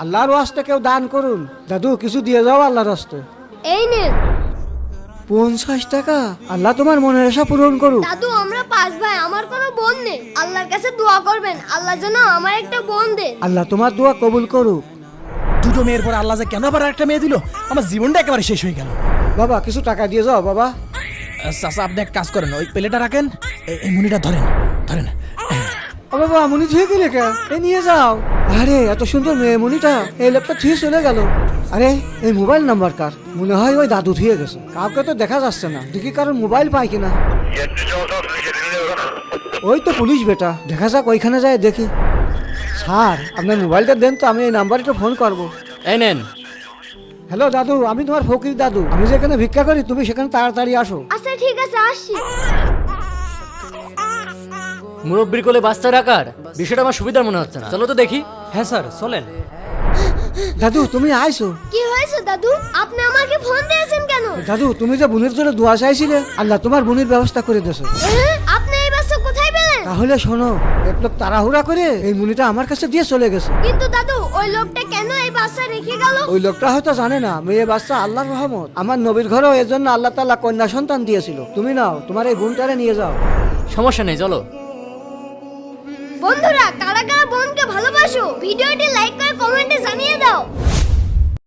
আল্লাহর ওয়াস্তে কেউ দান করুন। দাদু কিছু দিয়ে যাও আল্লাহর ওয়াস্তে। এই নেন। 50 টাকা। আল্লাহ তোমার মনের আশা পূরণ করুক। দাদু আমরা 5 ভাই, আমার কোনো বোন নেই। আল্লাহর কাছে দোয়া করবেন আল্লাহ যেন আমার একটা বোন দেন। আল্লাহ তোমার দোয়া কবুল করুক। দুটো মেয়ের পর আল্লাহ যে কেন আবার একটা মেয়ে দিল, আমার জীবনটা একেবারে শেষ হয়ে গেল। বাবা কিছু টাকা দিয়ে যাও বাবা। চাচা আপনি এক কাজ করেন, ওই প্লেটটা রাখেন, এই মুনিটা ধরেন ধরেন। ও বাবা মুনি ধুয়ে গেলে কে? এই নিয়ে যাও। আরে এত সুন্দর মেয়ে মুনিটা এই লোকটা ধুয়ে চলে গেল। আরে এই মোবাইল নাম্বার কার? মনে হয় ওই দাদু ধুয়ে গেছে। কাউকে তো দেখা যাচ্ছে না, দেখি কারণ মোবাইল পাই কিনা। ওই তো পুলিশ বেটা, দেখা যাক ওইখানে যায় দেখি। স্যার আপনার মোবাইলটা দেন তো, আমি এই নাম্বারে তো ফোন করবো। এই নেন। হ্যালো দাদু, আমি তোমার ফকির দাদু। আমি যেখানে ভিক্ষা করি তুমি সেখানে তাড়াতাড়ি আসো। আচ্ছা ঠিক আছে, আসছি। মুরব্বির কোলে বাচ্চা রাখার বিষয়টা আমার সুবিধার মনে হচ্ছে না, চলো তো দেখি। হ্যাঁ স্যার চলেন। দাদু তুমি আইছো? কি হয়েছে দাদু? আপনি আমাকে ফোন দিয়েছেন কেন? দাদু তুমি যে বোনের জন্য দোয়া চাইছিলে, আল্লাহ তোমার বোনের ব্যবস্থা করে দিয়েছে। আপনি এই বাচ্চা কোথায় পেলেন? তাহলে শোনো, এক লোক তাড়াহুড়া করে এই মুনিটা আমার কাছে দিয়ে চলে গেছে। কিন্তু দাদু ওই লোকটা কেন এই বাচ্চা রেখে গেল? ওই লোকটা হয়তো জানে না মেয়ে বাচ্চা আল্লাহর রহমত। আমার নবীর ঘরেও এর জন্য আল্লাহ তাআলা কন্যা সন্তান দিয়েছিল। তুমি নাও, তোমার এই বোনটারে নিয়ে যাও। সমস্যা নেই, চলো। বন্ধুরা কারা কারা বোনকে ভালোবাসো ভিডিওটি লাইক করে কমেন্টে জানিয়ে দাও।